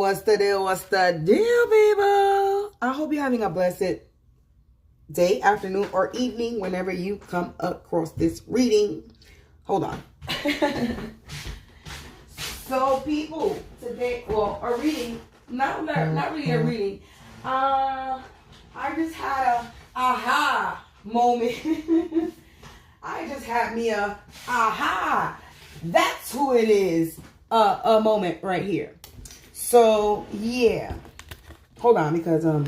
What's the deal? What's the deal, people? I hope you're having a blessed day, afternoon, or evening whenever you come across this reading. Hold on. So, people, today, well, a reading, not really a reading. I just had a aha moment. I just had me a aha. That's who it is. A moment right here. So, yeah. Hold on, because I'm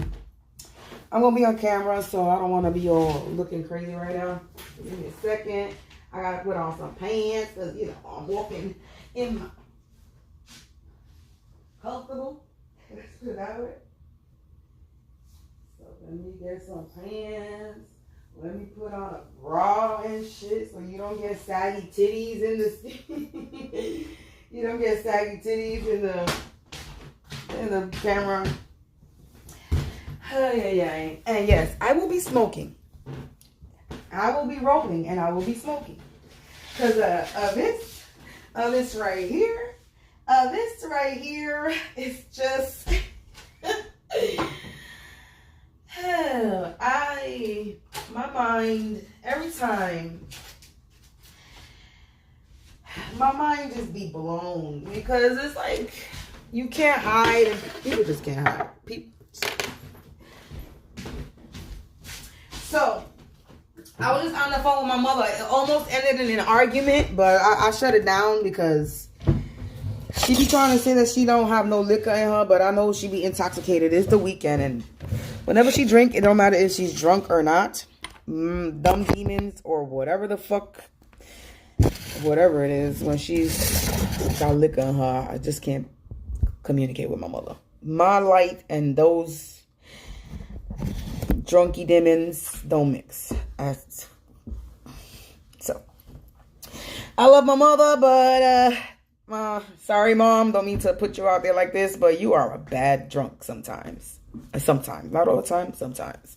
going to be on camera, so I don't want to be all looking crazy right now. Give me a second. I got to put on some pants, because, you know, I'm walking in my comfortable. Let's put it that way. So, let me get some pants. Let me put on a bra and shit, so you don't get saggy titties in the... you don't get saggy titties in the camera. And yes, I will be smoking. I will be rolling and I will be smoking. Because this right here, is just my mind, every time my mind just be blown, because it's like you can't hide, and people just can't hide. So I was just on the phone with my mother. It almost ended in an argument, but I shut it down because she be trying to say that she don't have no liquor in her, but I know she be intoxicated. It's the weekend, and whenever she drink, it don't matter if she's drunk or not. Dumb demons or whatever the fuck, whatever it is, when she's got liquor in her, I just can't communicate with my mother. My light and those drunky demons don't mix. So I love my mother, but sorry, Mom, don't mean to put you out there like this, but you are a bad drunk sometimes. Not all the time, sometimes.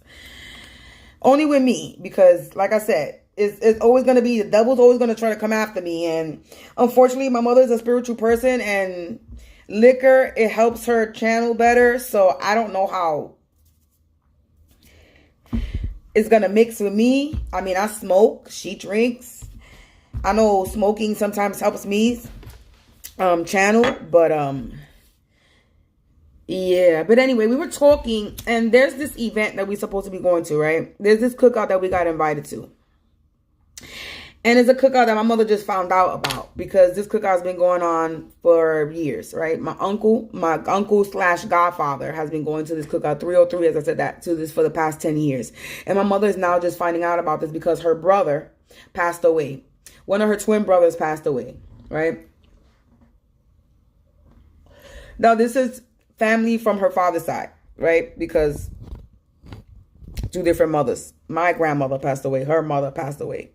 Only with me, because like I said, it's always going to be, the devil's always going to try to come after me. And unfortunately, my mother is a spiritual person, and liquor, it helps her channel better. So I don't know how it's going to mix with me. I mean, I smoke, she drinks. I know smoking sometimes helps me channel, but yeah. But anyway, we were talking, and there's this event that we're supposed to be going to, right? There's this cookout that we got invited to. And it's a cookout that my mother just found out about, because this cookout has been going on for years, right? My uncle / godfather has been going to this cookout, 303, as I said, that to this for the past 10 years. And my mother is now just finding out about this because her brother passed away. One of her twin brothers passed away, right? Now, this is family from her father's side, right? Because two different mothers. My grandmother passed away. Her mother passed away.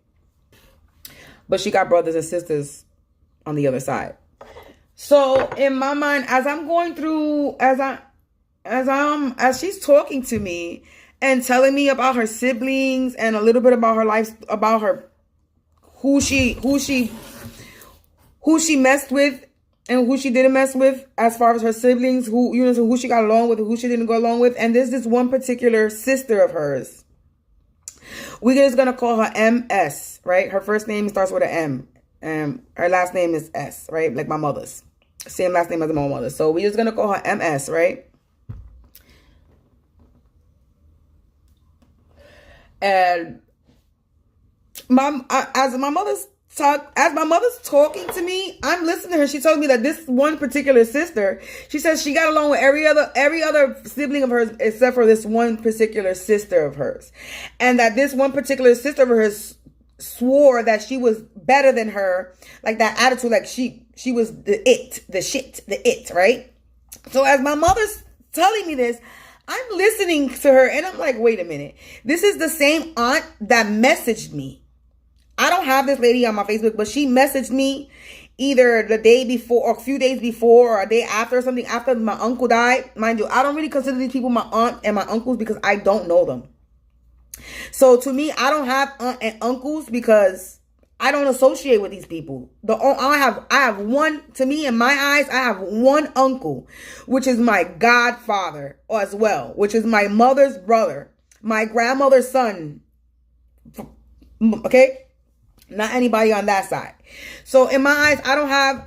But she got brothers and sisters on the other side. So in my mind, as I'm going through, as she's talking to me and telling me about her siblings and a little bit about her life, about her, who she messed with and who she didn't mess with, as far as her siblings, who she got along with, who she didn't go along with. And there's this one particular sister of hers. We're just going to call her MS, right? Her first name starts with an M. And her last name is S, right? Like my mother's. Same last name as my mother. So we're just going to call her MS, right? And as my mother's talking to me, I'm listening to her. She told me that this one particular sister, she says she got along with every other sibling of hers except for this one particular sister of hers. And that this one particular sister of hers swore that she was better than her, like that attitude, like she was the it, right? So as my mother's telling me this, I'm listening to her and I'm like, wait a minute. This is the same aunt that messaged me. I don't have this lady on my Facebook, but she messaged me either the day before or a few days before or a day after or something, after my uncle died. Mind you, I don't really consider these people my aunt and my uncles because I don't know them. So to me, I don't have aunt and uncles because I don't associate with these people. I have one, to me, in my eyes, I have one uncle, which is my godfather as well, which is my mother's brother, my grandmother's son. Okay? Not anybody on that side. So in my eyes, I don't have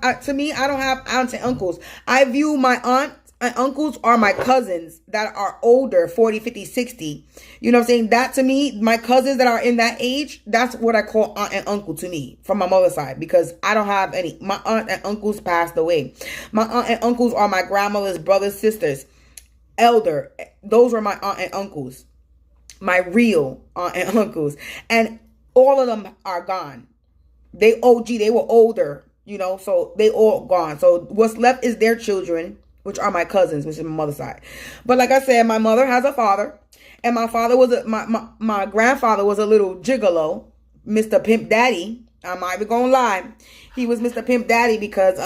aunts and uncles. I view my aunt and uncles are my cousins that are older, 40, 50, 60. You know what I'm saying? That to me, my cousins that are in that age, that's what I call aunt and uncle to me from my mother's side, because I don't have any. My aunt and uncles passed away. My aunt and uncles are my grandmother's brothers, sisters, elder. Those were my aunt and uncles, my real aunt and uncles. And all of them are gone. They were older, you know, so they all gone. So what's left is their children, which are my cousins, which is my mother's side. But like I said, my mother has a father, and my father was my grandfather was a little gigolo, Mr. Pimp Daddy. I'm not even gonna lie. He was Mr. Pimp Daddy because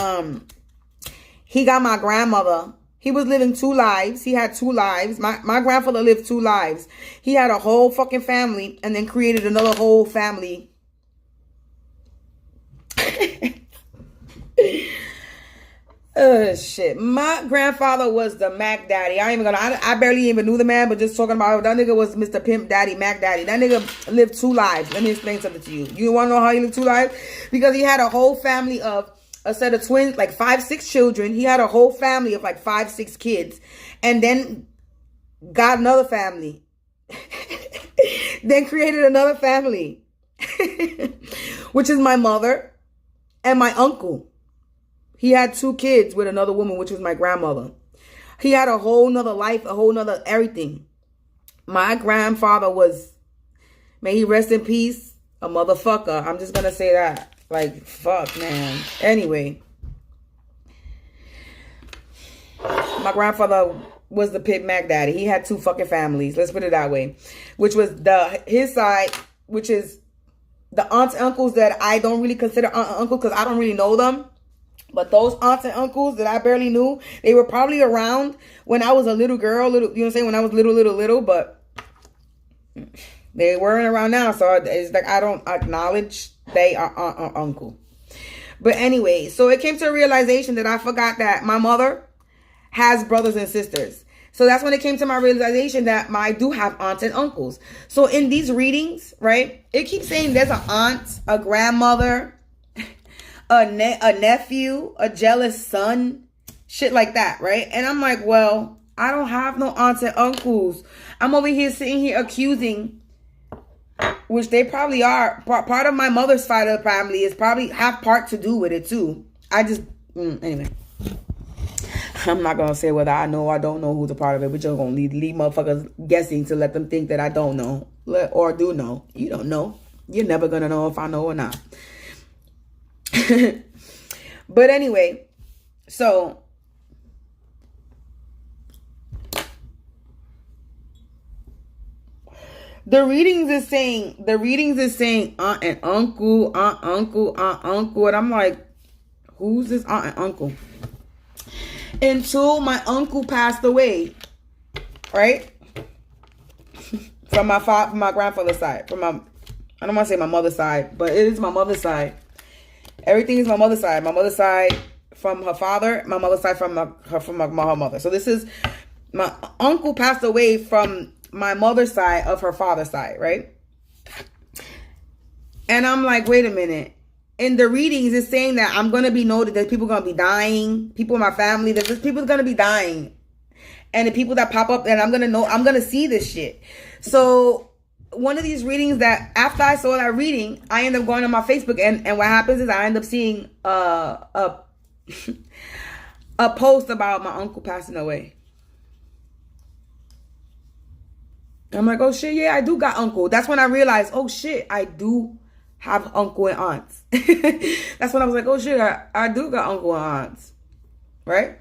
he got my grandmother. He was living 2 lives. He had 2 lives. My grandfather lived 2 lives. He had a whole fucking family and then created another whole family. Shit. My grandfather was the Mac Daddy. I barely even knew the man, but just talking about it, that nigga was Mr. Pimp Daddy, Mac Daddy. That nigga lived 2 lives. Let me explain something to you. You want to know how he lived 2 lives? Because he had a whole family of a set of twins, like 5, 6 children. He had a whole family of like 5, 6 kids, and then got another family. Then created another family, which is my mother and my uncle. He had 2 kids with another woman, which was my grandmother. He had a whole nother life, a whole nother everything. My grandfather was, may he rest in peace, a motherfucker. I'm just gonna say that. Like, fuck, man. Anyway. My grandfather was the Pit Mac Daddy. He had 2 fucking families. Let's put it that way. Which was his side, which is the aunts and uncles that I don't really consider aunt and uncle because I don't really know them. But those aunts and uncles that I barely knew, they were probably around when I was a little girl, you know what I'm saying? When I was little, but they weren't around now. So it's like I don't acknowledge they are aunt or uncle. But anyway, so it came to a realization that I forgot that my mother has brothers and sisters. So that's when it came to my realization that I do have aunts and uncles. So in these readings, right, it keeps saying there's an aunt, a grandmother, a nephew, a jealous son, shit like that, right? And I'm like, well, I don't have no aunts and uncles. I'm over here sitting here accusing, which they probably are. Part of my mother's side of the family is probably have part to do with it too. I just, anyway. I'm not going to say whether I know or I don't know who's a part of it, but you're going to leave motherfuckers guessing to let them think that I don't know or do know. You don't know. You're never going to know if I know or not. But anyway, so the readings is saying aunt and uncle, and I'm like, who's this aunt and uncle? Until my uncle passed away, right? From my grandfather's side, I don't want to say my mother's side, but it is my mother's side. Everything is my mother's side. My mother's side from her father. My mother's side from her mother. So this is, my uncle passed away from my mother's side of her father's side, right? And I'm like, wait a minute. In the readings, it's saying that I'm going to be noted that people are going to be dying. People in my family, that there's people going to be dying. And the people that pop up, and I'm going to see this shit. So one of these readings that after I saw that reading, I end up going on my Facebook, and what happens is I end up seeing a post about my uncle passing away. I'm like, oh shit, yeah, I do got uncle. That's when I realized, oh shit, I do have uncle and aunts. That's when I was like, oh shit, I do got uncle and aunts, right?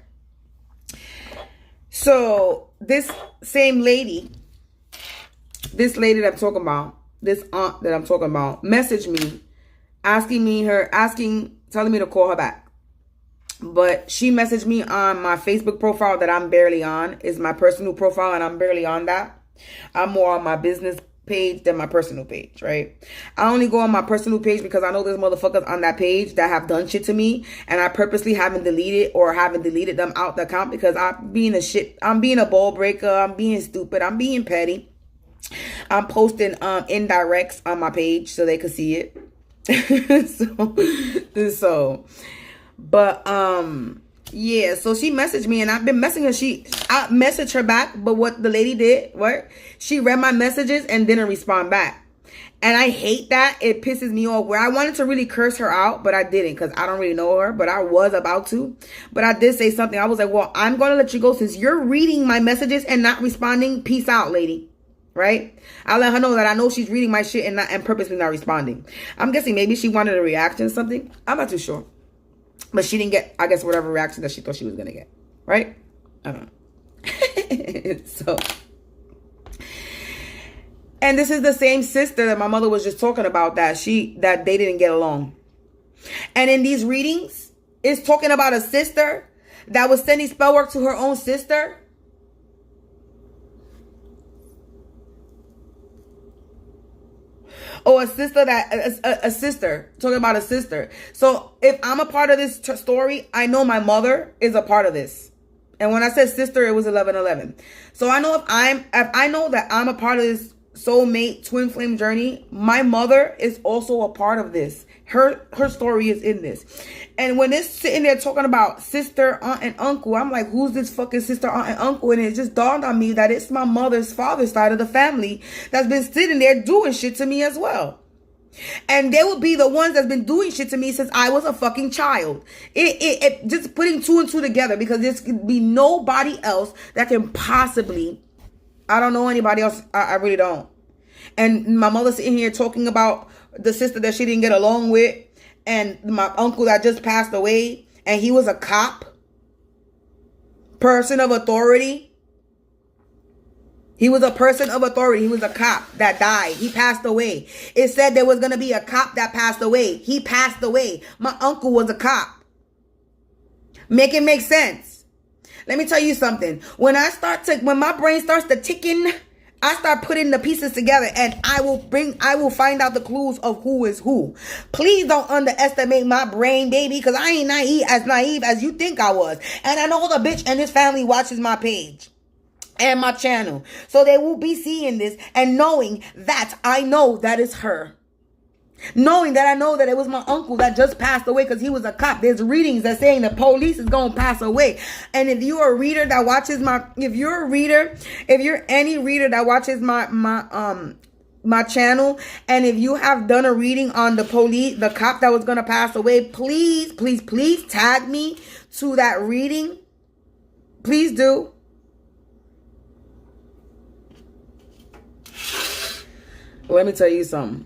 So this same lady, that I'm talking about, this aunt that I'm talking about, messaged me, telling me to call her back. But she messaged me on my Facebook profile that I'm barely on. It's my personal profile, and I'm barely on that. I'm more on my business page than my personal page, right? I only go on my personal page because I know there's motherfuckers on that page that have done shit to me, and I purposely haven't deleted them out the account because I'm being a ball breaker, I'm being stupid, I'm being petty. I'm posting indirects on my page so they could see it. Yeah, so she messaged me and I've been messaging her. I messaged her back, but what the lady did, she read my messages and didn't respond back. And I hate that. It pisses me off, where I wanted to really curse her out, but I didn't because I don't really know her, but I was about to. But I did say something. I was like, well, I'm going to let you go since you're reading my messages and not responding. Peace out, lady. Right? I'll let her know that I know she's reading my shit and purposely not responding. I'm guessing maybe she wanted a reaction or something. I'm not too sure. But she didn't get, I guess, whatever reaction that she thought she was going to get. Right? I don't know. So. And this is the same sister that my mother was just talking about that they didn't get along. And in these readings, it's talking about a sister that was sending spell work to her own sister. Or a sister, talking about a sister. So if I'm a part of this story, I know my mother is a part of this. And when I said sister, it was 1111. So I know if I know that I'm a part of this soulmate twin flame journey, my mother is also a part of this. Her story is in this. And when it's sitting there talking about sister, aunt, and uncle, I'm like, who's this fucking sister, aunt, and uncle? And it just dawned on me that it's my mother's father's side of the family that's been sitting there doing shit to me as well. And they would be the ones that's been doing shit to me since I was a fucking child. It just putting two and two together, because there could be nobody else that can possibly, I don't know anybody else. I really don't. And my mother sitting here talking about the sister that she didn't get along with, and my uncle that just passed away, and he was a cop, person of authority. He was a person of authority. He was a cop that died. He passed away. It said there was going to be a cop that passed away. He passed away. My uncle was a cop. Make it make sense. Let me tell you something. When my brain starts to ticking, I start putting the pieces together, and I will find out the clues of who is who. Please don't underestimate my brain, baby, because I ain't naive as you think I was. And I know the bitch and his family watches my page and my channel. So they will be seeing this and knowing that I know that it's her. Knowing that I know that it was my uncle that just passed away because he was a cop. There's readings that saying the police is going to pass away. And if you're a reader that watches if you're any reader that watches my channel, and if you have done a reading on the cop that was going to pass away, please tag me to that reading. Please do. Let me tell you something.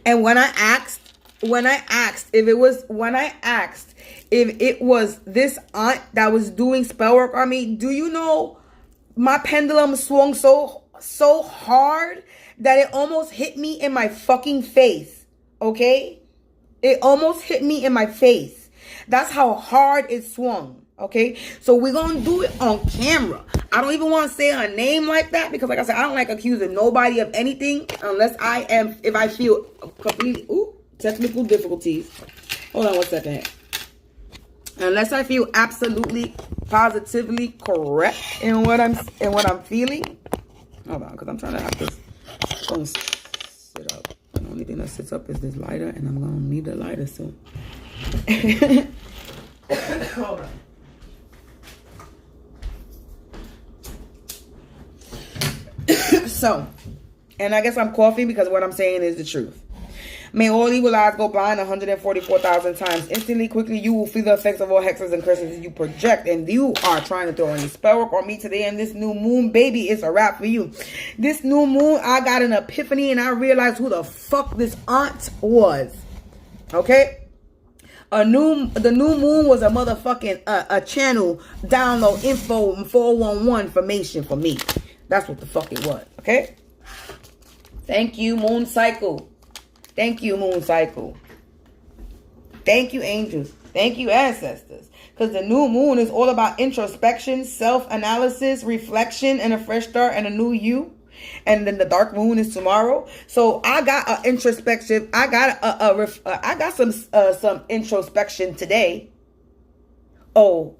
And when I asked if it was this aunt that was doing spell work on me, do you know my pendulum swung so hard that it almost hit me in my fucking face. Okay? It almost hit me in my face. That's how hard it swung. Okay, so we're gonna do it on camera. I don't even want to say her name like that because, like I said, I don't like accusing nobody of anything unless if I feel completely technical difficulties. Hold on one second. Unless I feel absolutely positively correct in what I'm feeling. Hold on, because I'm trying to have this phone sit up. The only thing that sits up is this lighter, and I'm gonna need the lighter soon. Hold on. So, and I guess I'm coughing because what I'm saying is the truth. May all evil eyes go blind 144,000 times. Instantly, quickly, you will feel the effects of all hexes and curses you project. And you are trying to throw any spell work on me today. And this new moon, baby, it's a wrap for you. This new moon, I got an epiphany and I realized who the fuck this aunt was. Okay? The new moon was a motherfucking a channel download info 411 information for me. That's what the fuck it was. Okay? Thank you, moon cycle. Thank you, moon cycle. Thank you, angels. Thank you, ancestors. Because the new moon is all about introspection, self-analysis, reflection, and a fresh start and a new you. And then the dark moon is tomorrow. So I got an introspection. I got some introspection today. Oh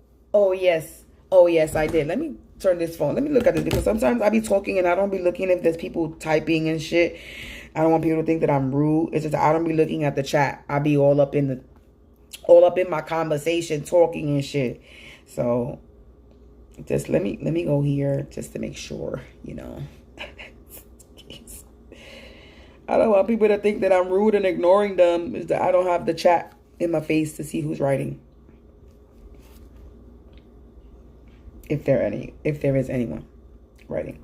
yes, I did. Let me turn this phone. Let me look at it, because sometimes I be talking and I don't be looking if there's people typing and shit. I don't want people to think that I'm rude. It's just I don't be looking at the chat. I be all up in my conversation, talking and shit. So just let me go here just to make sure, you know. I don't want people to think that I'm rude and ignoring them. Is that I don't have the chat in my face to see who's writing. If there is anyone writing.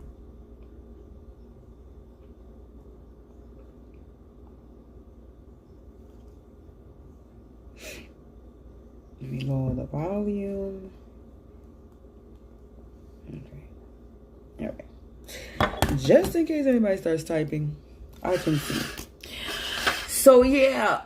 Let me lower the volume. Okay. Just in case anybody starts typing, I can see. So yeah,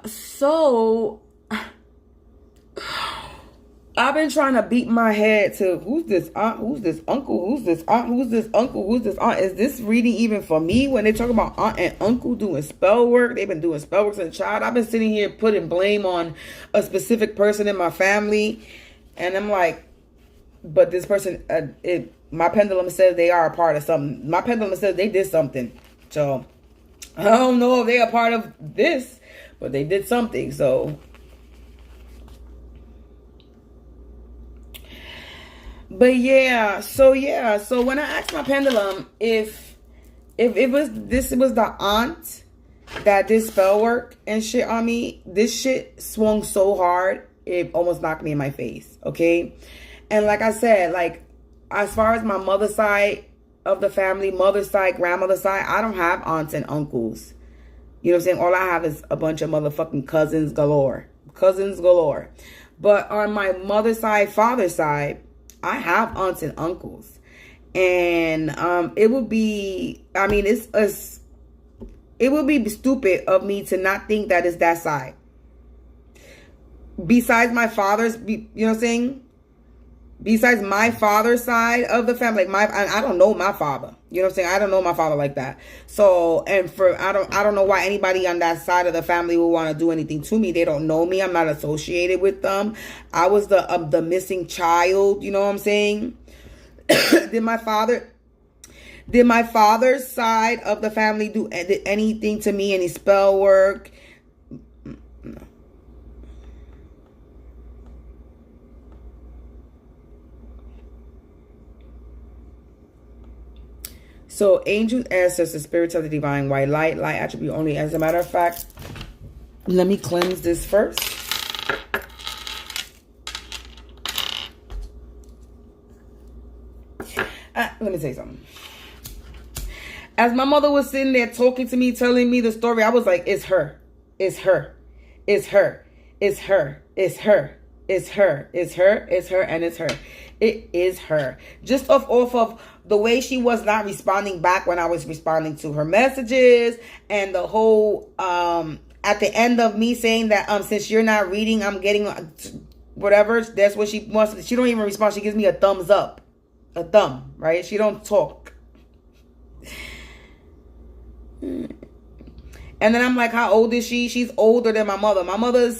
I've been trying to beat my head to who's this aunt, who's this uncle, who's this aunt, who's this uncle, who's this aunt. Is this reading even for me? When they talk about aunt and uncle doing spell work, they've been doing spell work since a child. I've been sitting here putting blame on a specific person in my family, and I'm like, but this person, my pendulum says they are a part of something. My pendulum says they did something. So I don't know if they're a part of this, but they did something. So. But yeah, so when I asked my pendulum if it was the aunt that did spell work and shit on me, this shit swung so hard it almost knocked me in my face. Okay, and like I said, like as far as my mother's side of the family, mother's side, grandmother's side, I don't have aunts and uncles. You know what I'm saying? All I have is a bunch of motherfucking cousins galore. But on my mother's side, father's side, I have aunts and uncles, and it would be, I mean, it would be stupid of me to not think that it's that side. Besides my father's, you know what I'm saying? Besides my father's side of the family, like I don't know my father. You know what I'm saying? I don't know my father like that. So, and I don't know why anybody on that side of the family will want to do anything to me. They don't know me. I'm not associated with them. I was the missing child. You know what I'm saying? Did my father's side of the family do anything to me? Any spell work? No. So angels, ancestors, spirits of the divine white light, light attribute only. As a matter of fact, let me cleanse this first. Let me say something. As my mother was sitting there talking to me, telling me the story, I was like, it's her. It's her. It's her. It's her. It's her. It's her. It's her. It's her. And it's her. It is her. Just off of the way she was not responding back when I was responding to her messages, and the whole at the end of me saying that since you're not reading, I'm getting whatever. That's what she wants. She don't even respond. She gives me a thumbs up, a thumb, right? She don't talk. And then I'm like, how old is she? She's older than my mother. My mother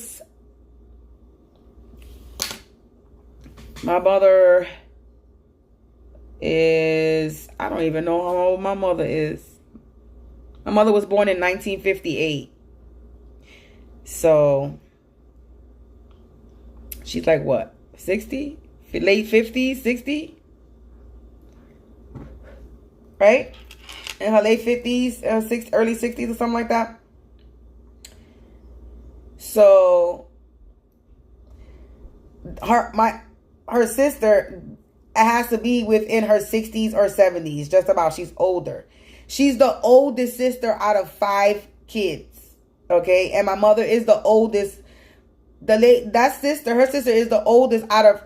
is, I don't even know how old my mother is. My mother was born in 1958. So she's like what? 60? Late 50s, 60? Right? In her late 50s, early 60s or something like that. So her sister has to be within her 60s or 70s, just about. She's older. She's the oldest sister out of 5 kids. Okay, and my mother is the oldest. Her sister is the oldest out of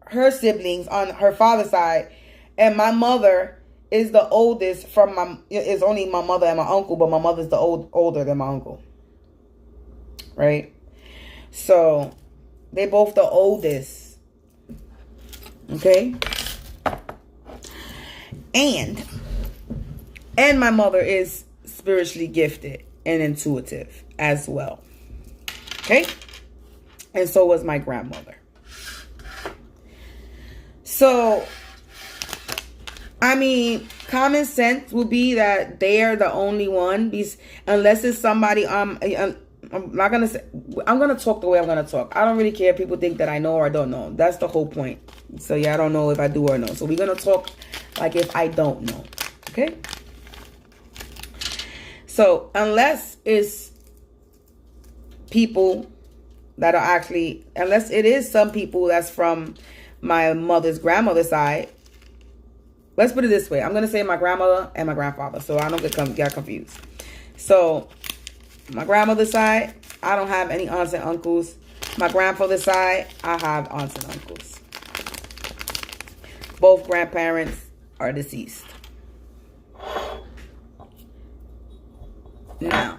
her siblings on her father's side, and my mother is the oldest is only my mother and my uncle, but my mother's older than my uncle. Right? So They both the oldest. Okay? And my mother is spiritually gifted and intuitive as well. Okay? And so was my grandmother. So, I mean, common sense will be that they are the only one. Unless it's somebody, I'm not going to say, I'm going to talk the way I'm going to talk. I don't really care if people think that I know or I don't know. That's the whole point. So, yeah, I don't know if I do or know. So, we're going to talk like if I don't know. Okay? So, unless it's people that are actually, unless it is some people that's from my mother's grandmother's side. Let's put it this way. I'm going to say my grandmother and my grandfather, so I don't get confused. So, my grandmother's side, I don't have any aunts and uncles. My grandfather's side, I have aunts and uncles. Both grandparents are deceased. Now,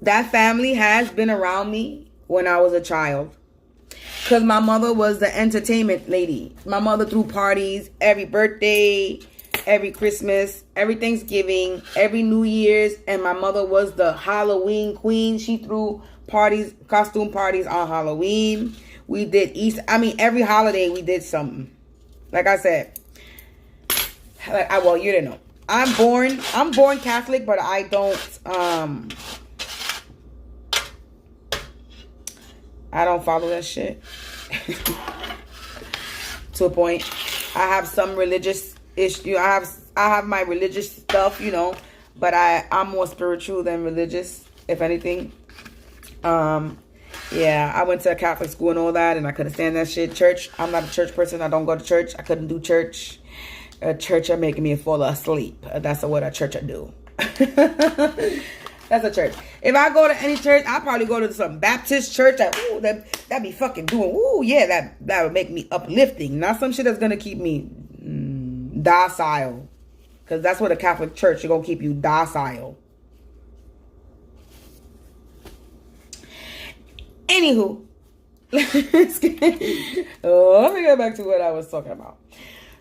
that family has been around me when I was a child. Because my mother was the entertainment lady. My mother threw parties every birthday, every Christmas, every Thanksgiving, every New Year's. And my mother was the Halloween queen. She threw parties, costume parties on Halloween. We did Easter. I mean, every holiday we did something. Like I said. Well, you didn't know. I'm born Catholic, but I don't follow that shit. To a point. I have some religious issue. I have my religious stuff, you know, but I'm more spiritual than religious, if anything. Yeah, I went to a Catholic school and all that, and I couldn't stand that shit. Church, I'm not a church person. I don't go to church. I couldn't do church. A church are making me fall asleep. That's what a church I do. That's a church. If I go to any church, I'll probably go to some Baptist church. That be fucking doing. Ooh, yeah, that would make me uplifting. Not some shit that's gonna keep me docile. Because that's what a Catholic church is gonna keep you docile. Anywho, let me get back to what I was talking about.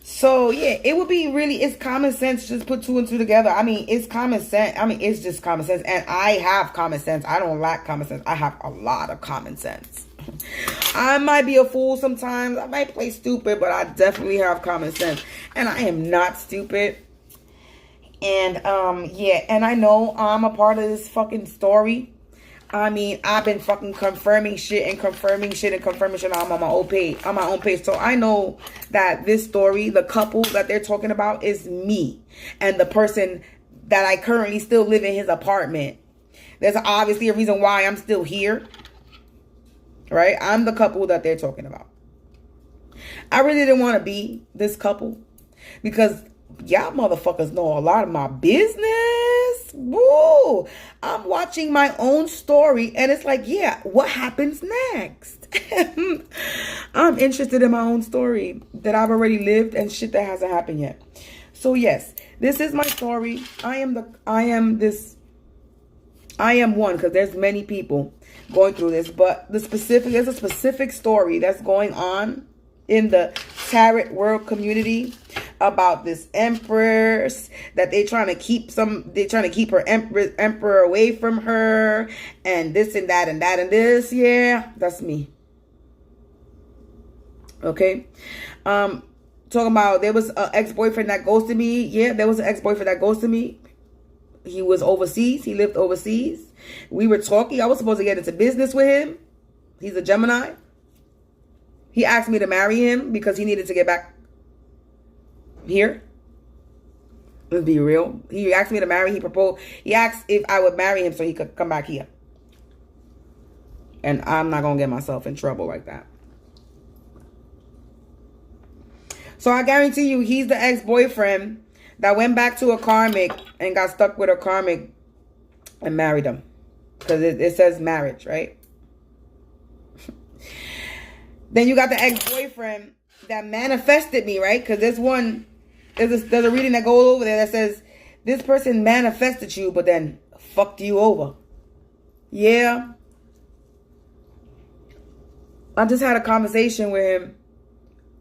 So, yeah, it would be really, it's common sense. Just put two and two together. I mean, it's common sense. I mean, it's just common sense. And I have common sense. I don't lack common sense. I have a lot of common sense. I might be a fool sometimes. I might play stupid, but I definitely have common sense. And I am not stupid. And, yeah, and I know I'm a part of this fucking story. I mean, I've been fucking confirming shit and confirming shit and confirming shit on my own page. So I know that this story, the couple that they're talking about, is me and the person that I currently still live in his apartment. There's obviously a reason why I'm still here. Right? I'm the couple that they're talking about. I really didn't want to be this couple because y'all motherfuckers know a lot of my business. Woo! I'm watching my own story and it's like, yeah, what happens next? I'm interested in my own story that I've already lived and shit that hasn't happened yet. So yes, this is my story. I am one, because there's many people going through this, but there's a specific story that's going on in the tarot world community about this Empress that they're trying to keep her emperor away from her, and this and that and that and this. Yeah, that's me. Okay. Talking about there was an ex-boyfriend that ghosted me. Yeah, there was an ex-boyfriend that ghosted me. He was overseas. He lived overseas. We were talking. I was supposed to get into business with him. He's a Gemini. He asked me to marry him because he needed to get back here. Let's be real. He asked me to marry. He proposed. He asked if I would marry him so he could come back here. And I'm not going to get myself in trouble like that. So I guarantee you, he's the ex-boyfriend that went back to a Karmic and got stuck with a Karmic and married him. Because it says marriage, right? Then you got the ex-boyfriend that manifested me, right? Because this one, there's a reading that goes over there that says this person manifested you, but then fucked you over. Yeah. I just had a conversation with him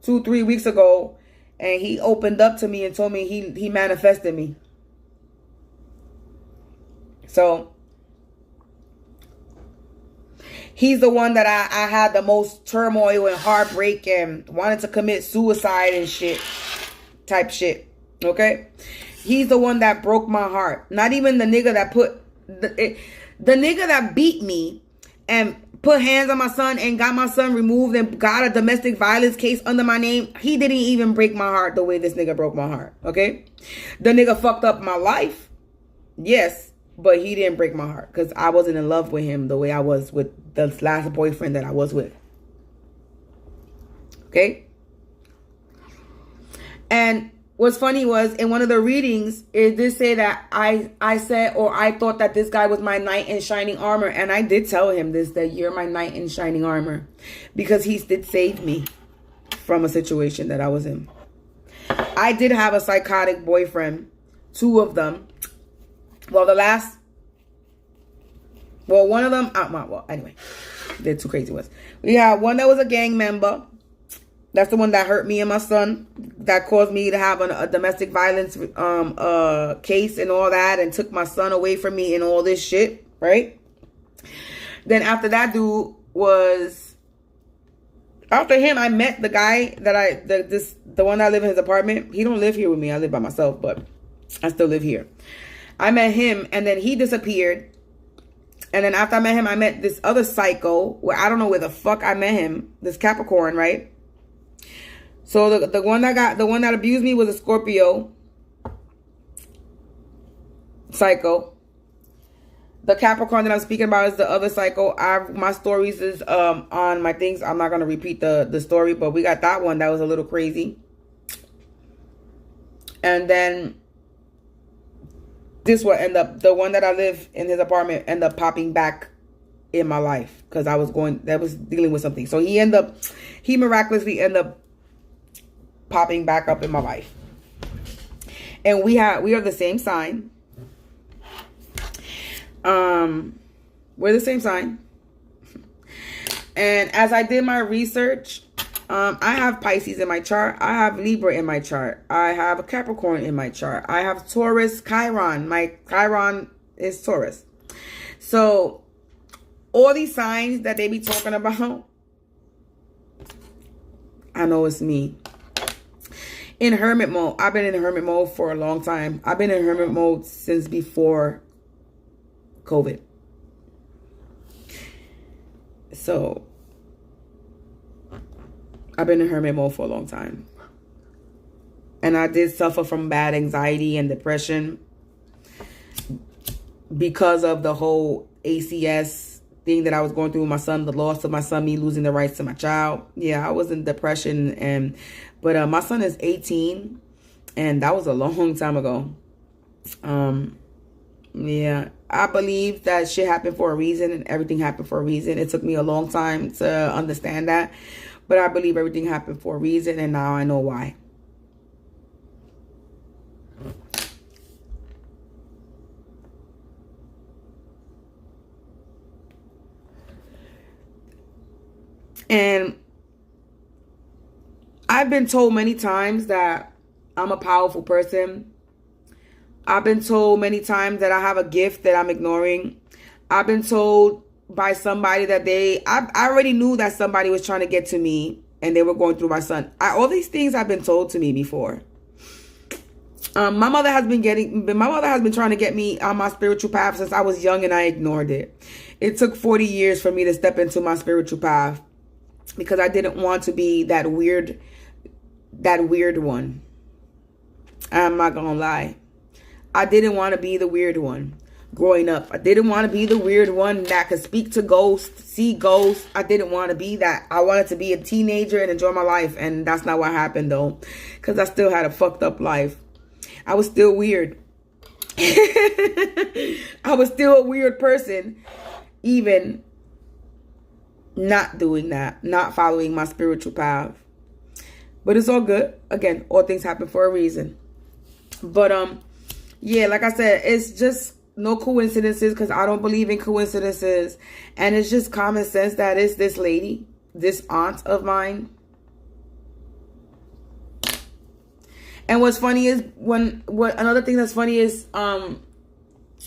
2-3 weeks ago, and he opened up to me and told me he manifested me. So he's the one that I had the most turmoil and heartbreak and wanted to commit suicide and shit. Type shit. Okay? He's the one that broke my heart. Not even the nigga that put... The nigga that beat me and put hands on my son and got my son removed and got a domestic violence case under my name. He didn't even break my heart the way this nigga broke my heart. Okay? The nigga fucked up my life. Yes. But he didn't break my heart because I wasn't in love with him the way I was with the last boyfriend that I was with. Okay? And what's funny was in one of the readings, it did say that I said, or I thought that this guy was my knight in shining armor. And I did tell him this, that you're my knight in shining armor. Because he did save me from a situation that I was in. I did have a psychotic boyfriend. 2 of them. Well, one of them, well, anyway, they're 2 crazy ones. We had one that was a gang member. That's the one that hurt me and my son. That caused me to have a domestic violence case and all that. And took my son away from me and all this shit, right? Then after that dude was... After him, I met the guy that the one that live in his apartment. He don't live here with me. I live by myself, but I still live here. I met him, and then he disappeared. And then after I met him, I met this other psycho, where I don't know where the fuck I met him. This Capricorn, right? So the one that abused me was a Scorpio psycho. The Capricorn that I'm speaking about is the other psycho. My stories is on my things. I'm not gonna repeat the story, but we got that one that was a little crazy. And then this will end up, the one that I live in his apartment end up popping back in my life because I was dealing with something. So he miraculously ended up popping back up in my life. And we are the same sign. We're the same sign. And as I did my research, I have Pisces in my chart. I have Libra in my chart. I have a Capricorn in my chart. I have Taurus, Chiron. My Chiron is Taurus. So all these signs that they be talking about, I know it's me. In hermit mode. I've been in hermit mode for a long time. I've been in hermit mode since before COVID. So I've been in hermit mode for a long time. And I did suffer from bad anxiety and depression because of the whole ACS thing that I was going through with my son, the loss of my son, me losing the rights to my child. Yeah, I was in depression. But my son is 18, and that was a long time ago. Yeah, I believe that shit happened for a reason, and everything happened for a reason. It took me a long time to understand that. But I believe everything happened for a reason, and now I know why. And I've been told many times that I'm a powerful person. I've been told many times that I have a gift that I'm ignoring. I've been told by somebody that I already knew that somebody was trying to get to me and they were going through my son. All these things have been told to me before. My mother has been trying to get me on my spiritual path since I was young, and I ignored it. It took 40 years for me to step into my spiritual path because I didn't want to be that weird one. I'm not gonna lie. I didn't want to be the weird one. Growing up, I didn't want to be the weird one that could speak to ghosts, see ghosts. I didn't want to be that. I wanted to be a teenager and enjoy my life, and that's not what happened though, because I still had a fucked up life. I was still weird. I was still a weird person, even not doing that, not following my spiritual path. But it's all good. Again, all things happen for a reason. But yeah, like I said, it's just no coincidences, because I don't believe in coincidences. And it's just common sense that it's this lady, this aunt of mine. And what's funny is another thing that's funny is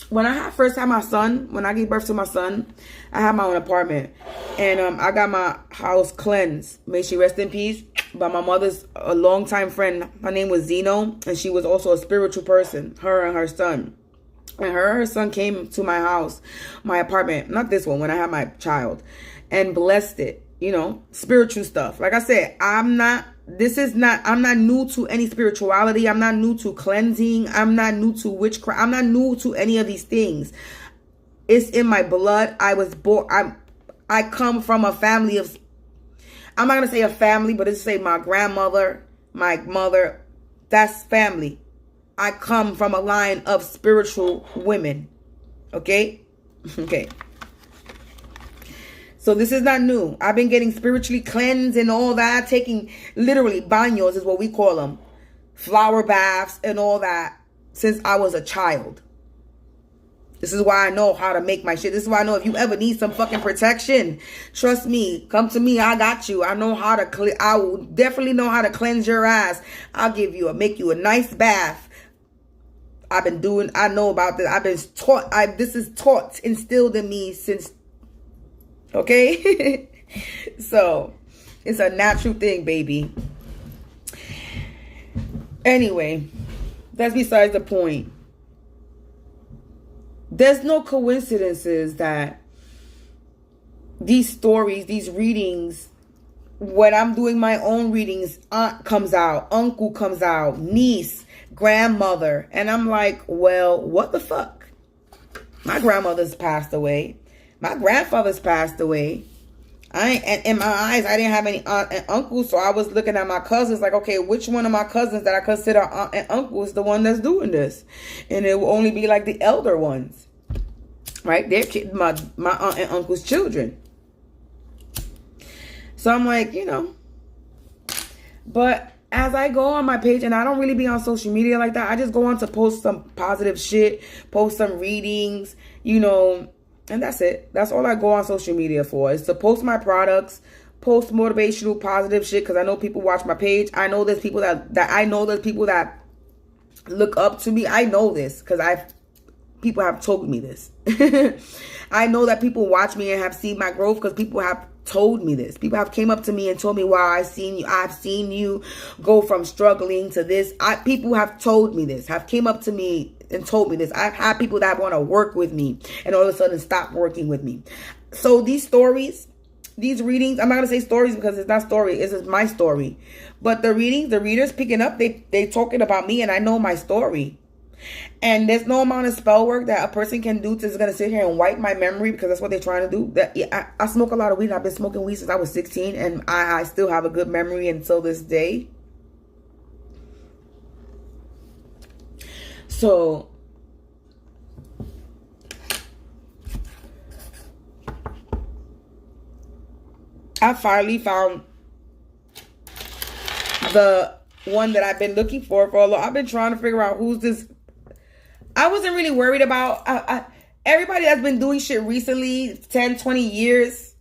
when I first had my son, when I gave birth to my son, I had my own apartment, and I got my house cleansed. May she rest in peace. By my mother's a longtime friend. Her name was Zeno, and she was also a spiritual person. Her and her son. And her son came to my house, my apartment, not this one, when I had my child, and blessed it. You know, spiritual stuff. Like I said, I'm not new to any spirituality. I'm not new to cleansing. I'm not new to witchcraft. I'm not new to any of these things. It's in my blood. I was born. I come from a family of, I'm not going to say a family, but it's say my grandmother, my mother, that's family. I come from a line of spiritual women. Okay? Okay. So this is not new. I've been getting spiritually cleansed and all that. Taking literally baños is what we call them. Flower baths and all that since I was a child. This is why I know how to make my shit. This is why I know if you ever need some fucking protection, trust me, come to me. I got you. I know how to I will definitely know how to cleanse your ass. I'll make you a nice bath. I know about this. I've been taught. This is taught, instilled in me since. Okay? So, it's a natural thing, baby. Anyway, that's besides the point. There's no coincidences that these stories, these readings, when I'm doing my own readings, aunt comes out, uncle comes out, niece, grandmother. And I'm like, well, what the fuck? My grandmother's passed away. My grandfather's passed away. In my eyes, I didn't have any aunt and uncles, so I was looking at my cousins like, okay, which one of my cousins that I consider aunt and uncle is the one that's doing this? And it will only be like the elder ones, right? They're my aunt and uncle's children. So I'm like, you know, but as I go on my page, and I don't really be on social media like that, I just go on to post some positive shit, post some readings, you know. And that's it. That's all I go on social media for, is to post my products, post motivational, positive shit, because I know people watch my page. I know there's people that look up to me. I know this because people have told me this. I know that people watch me and have seen my growth because people have told me this. People have came up to me and told me, wow, I've seen you go from struggling to this. People have told me this, have came up to me and told me this. I've had people that want to work with me and all of a sudden stop working with me. So these stories, these readings, I'm not going to say stories because it's not story. It's just my story. But the readings, the readers picking up, they talking about me, and I know my story. And there's no amount of spell work that a person can do that's going to sit here and wipe my memory, because that's what they're trying to do. I smoke a lot of weed. I've been smoking weed since I was 16, and I still have a good memory until this day. So I finally found the one that I've been looking for a long. I've been trying to figure out who's this. I wasn't really worried about everybody that's been doing shit recently, 10, 20 years.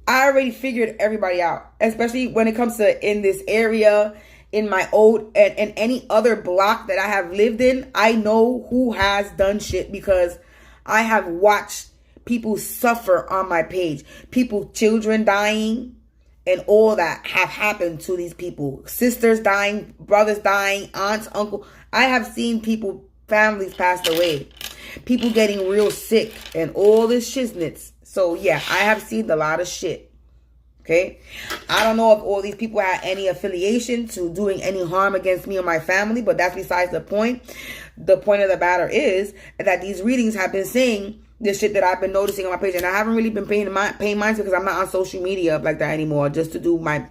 I already figured everybody out, especially when it comes to in this area, in my old and any other block that I have lived in. I know who has done shit because I have watched people suffer on my page. People, children dying and all that have happened to these people. Sisters dying, brothers dying, aunts, uncle. I have seen people, families passed away. People getting real sick and all this shiznits. So yeah, I have seen a lot of shit. Okay, I don't know if all these people had any affiliation to doing any harm against me or my family, but that's besides the point. The point of the matter is that these readings have been saying the shit that I've been noticing on my page, and I haven't really been paying mine because I'm not on social media like that anymore, just to do my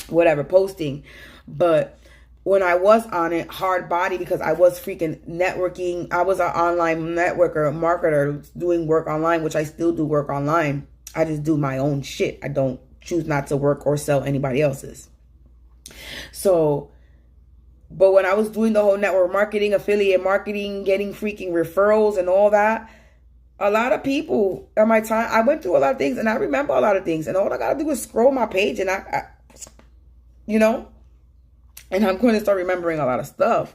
whatever posting. But when I was on it, hard body, because I was freaking networking. I was an online networker, marketer, doing work online, which I still do work online. I just do my own shit. I don't choose not to work or sell anybody else's. So But when I was doing the whole network marketing, affiliate marketing, getting freaking referrals and all that, a lot of people at my time, I went through a lot of things and I remember a lot of things. And all I got to do is scroll my page and I you know, and I'm going to start remembering a lot of stuff.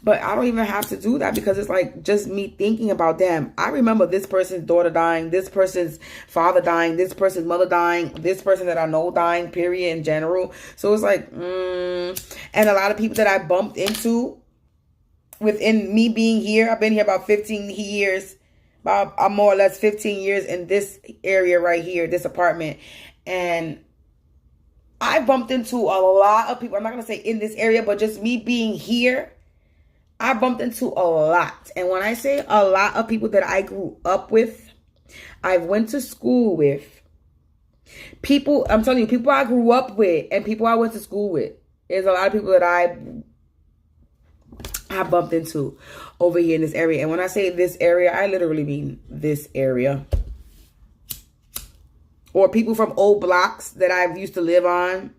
But I don't even have to do that because it's like just me thinking about them. I remember this person's daughter dying, this person's father dying, this person's mother dying, this person that I know dying, period, in general. So it's like, and a lot of people that I bumped into within me being here. I've been here about 15 years, about more or less 15 years in this area right here, this apartment. And I bumped into a lot of people. I'm not going to say in this area, but just me being here, I bumped into a lot. And when I say a lot of people that I grew up with, I went to school with, people, I'm telling you, people I grew up with and people I went to school with. There's a lot of people that I bumped into over here in this area. And when I say this area, I literally mean this area. Or people from old blocks that I used to live on.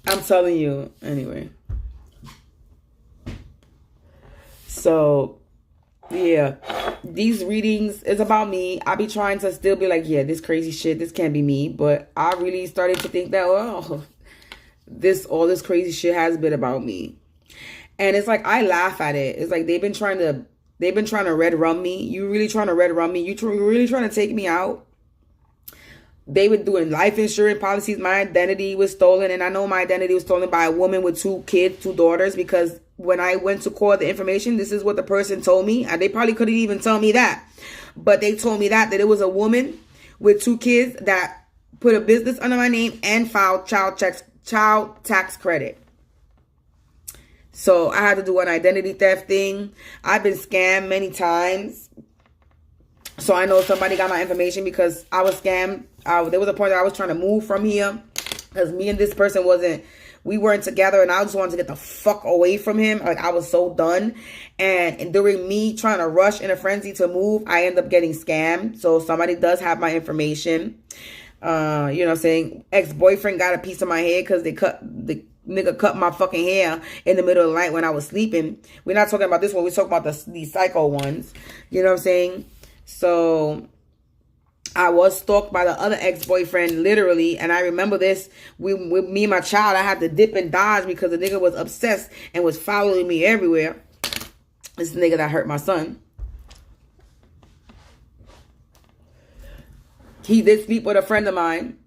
I'm telling you. Anyway. So, yeah. These readings is about me. I be trying to still be like, yeah, this crazy shit, this can't be me. But I really started to think that, well, all this crazy shit has been about me. And it's like, I laugh at it. It's like they've been trying to red rum me. You really trying to red rum me? You really trying to take me out? They were doing life insurance policies. My identity was stolen. And I know my identity was stolen by a woman with 2 kids, 2 daughters. Because when I went to call the information, this is what the person told me. And they probably couldn't even tell me that. But they told me that it was a woman with 2 kids that put a business under my name and filed child tax credit. So I had to do an identity theft thing. I've been scammed many times. So I know somebody got my information because I was scammed. There was a point that I was trying to move from here because me and this person we weren't together, and I just wanted to get the fuck away from him. Like, I was so done. And during me trying to rush in a frenzy to move, I end up getting scammed. So somebody does have my information. You know what I'm saying? Ex-boyfriend got a piece of my hair because the nigga cut my fucking hair in the middle of the night when I was sleeping. We're not talking about this one. We're talking about these psycho ones. You know what I'm saying? So I was stalked by the other ex-boyfriend, literally. And I remember this with me and my child. I had to dip and dodge because the nigga was obsessed and was following me everywhere. This nigga that hurt my son. He did sleep with a friend of mine.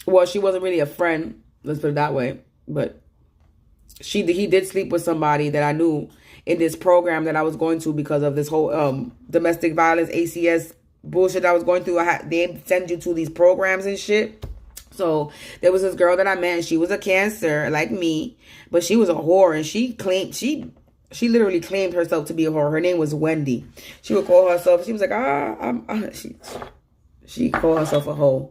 Well, she wasn't really a friend. Let's put it that way. But he did sleep with somebody that I knew in this program that I was going to because of this whole domestic violence, ACS bullshit that I was going through. They send you to these programs and shit. So there was this girl that I met, and she was a Cancer like me, but she was a whore, and she literally claimed herself to be a whore. Her name was Wendy. She would call herself, she was like, she called herself a hoe.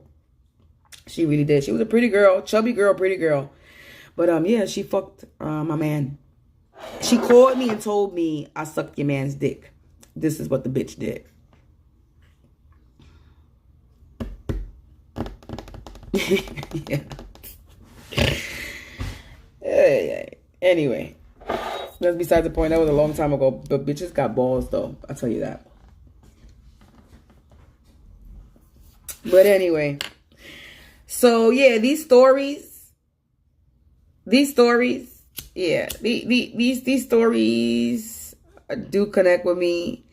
She really did. She was a pretty girl, chubby girl, pretty girl. But yeah, she fucked my man. She called me and told me I sucked your man's dick. This is what the bitch did. Yeah. Anyway, that's besides the point. That was a long time ago. But bitches got balls, though. I'll tell you that. But anyway. So, yeah, these stories. Yeah, these stories do connect with me.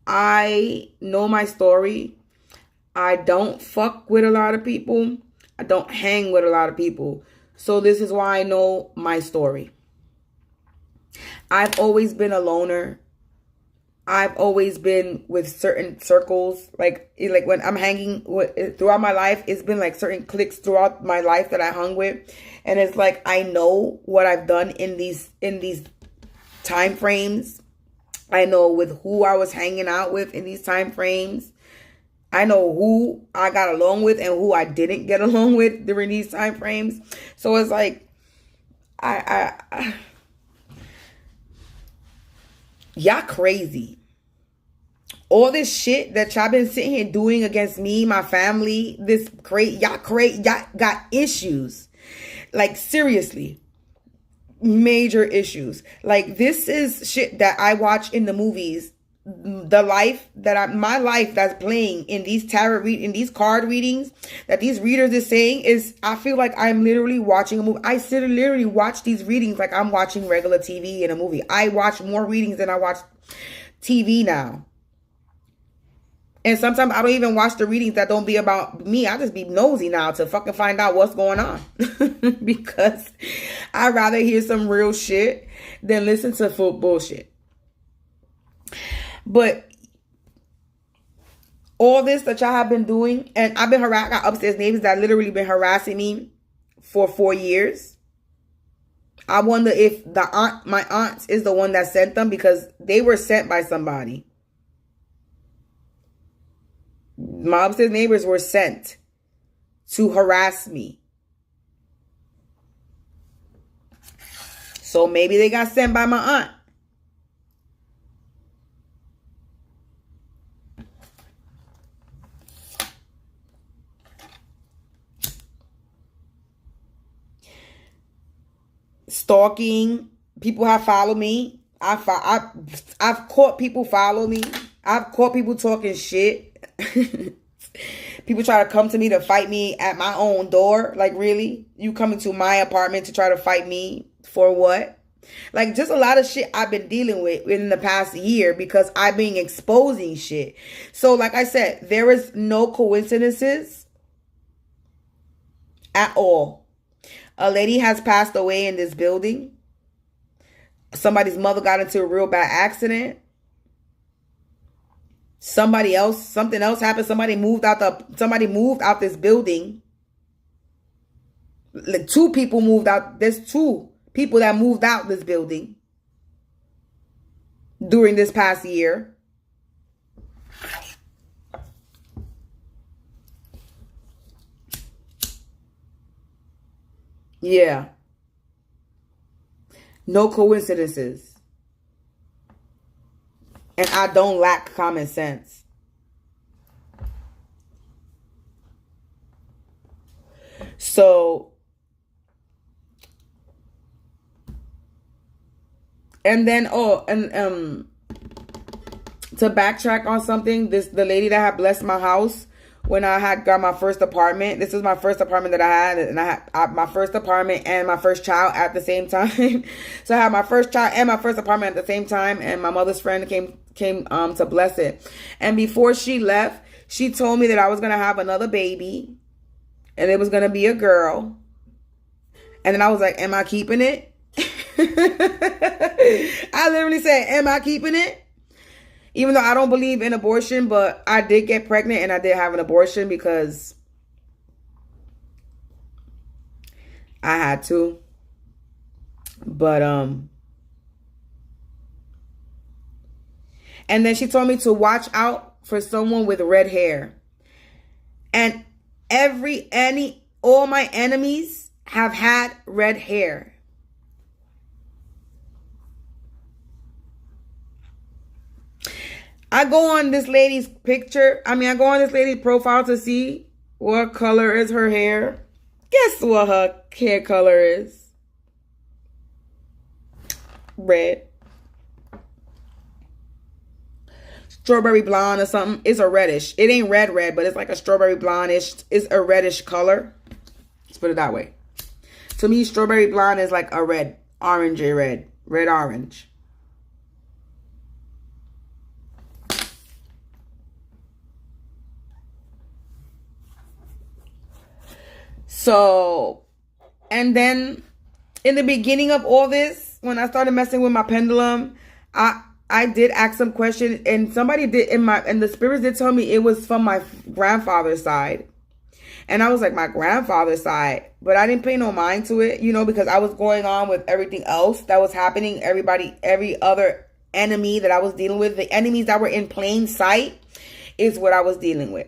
I know my story. I don't fuck with a lot of people. I don't hang with a lot of people. So this is why I know my story. I've always been a loner. I've always been with certain circles. Like when I'm hanging with, throughout my life, it's been like certain cliques throughout my life that I hung with. And it's like, I know what I've done in these time frames. I know with who I was hanging out with in these time frames. I know who I got along with and who I didn't get along with during these time frames. So it's like, y'all crazy. all this shit that y'all been sitting here doing against me, my family, y'all got issues. Like, seriously. Major issues. Like, this is shit that I watch in the movies. My life that's playing in these in these card readings that these readers is saying is, I feel like I'm literally watching a movie. I literally watch these readings like I'm watching regular TV in a movie. I watch more readings than I watch TV now. And sometimes I don't even watch the readings that don't be about me. I just be nosy now to fucking find out what's going on. Because I'd rather hear some real shit than listen to full bullshit. But all this that y'all have been doing, and I've been harassed, got upstairs neighbors that literally been harassing me for 4 years. I wonder if my aunt is the one that sent them, because they were sent by somebody. My upstairs neighbors were sent to harass me. So maybe they got sent by my aunt. Stalking. People have followed me. I've caught people follow me. I've caught people talking shit. People try to come to me to fight me at my own door. Like, really? You coming to my apartment to try to fight me for what? Like, just a lot of shit I've been dealing with in the past year because I've been exposing shit. So, like I said, there is no coincidences at all. A lady has passed away in this building. Somebody's mother got into a real bad accident. Something else happened. Somebody moved out this building. Like, 2 people moved out. There's 2 people that moved out this building during this past year. Yeah. No coincidences. And I don't lack common sense. So, and then, to backtrack on something, the lady that had blessed my house when I had got my first apartment. This was my first apartment that I had, and I had my first apartment and my first child at the same time. So I had my first child and my first apartment at the same time, and my mother's friend came to bless it. And before she left, she told me that I was gonna have another baby, and it was gonna be a girl. And then I was like, "Am I keeping it?" I literally said, "Am I keeping it?" Even though I don't believe in abortion, but I did get pregnant and I did have an abortion because I had to. But, and then she told me to watch out for someone with red hair. And all my enemies have had red hair. I go on this lady's profile to see what color is her hair. Guess what her hair color is? Red. Strawberry blonde or something. It's a reddish. It ain't red, but it's like a strawberry blondish. It's a reddish color. Let's put it that way. To me, strawberry blonde is like a red orange. So, and then in the beginning of all this, when I started messing with my pendulum, I did ask some questions, and somebody did and the spirits did tell me it was from my grandfather's side. And I was like, my grandfather's side, but I didn't pay no mind to it, because I was going on with everything else that was happening. Every other enemy that I was dealing with, the enemies that were in plain sight is what I was dealing with.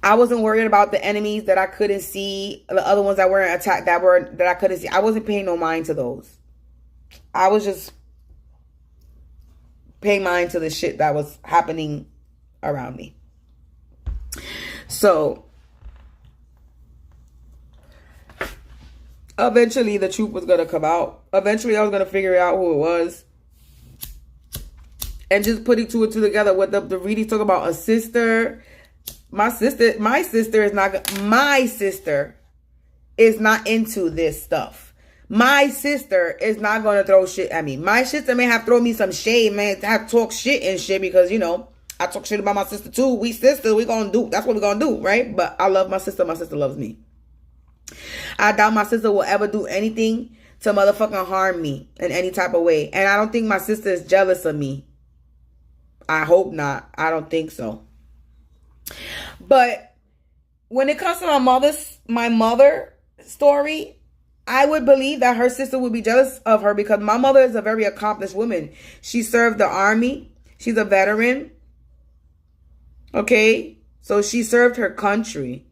I wasn't worried about the enemies that I couldn't see, the other ones that weren't attacked, that I couldn't see. I wasn't paying no mind to those. I was just pay mind to the shit that was happening around me. So eventually the truth was going to come out. Eventually I was going to figure out who it was. And just putting two and two together, what the reading talk about a sister. My sister is not into this stuff. My sister is not going to throw shit at me. My sister may have thrown me some shade, man, to have talk shit and shit because, you know, I talk shit about my sister too. We sisters, we gonna do, that's what we gonna do, right? But I love my sister loves me. I doubt my sister will ever do anything to motherfucking harm me in any type of way. And I don't think my sister is jealous of me. I hope not. I don't think so. But when it comes to my mother story, I would believe that her sister would be jealous of her because my mother is a very accomplished woman. She served the army. She's a veteran. Okay? So she served her country.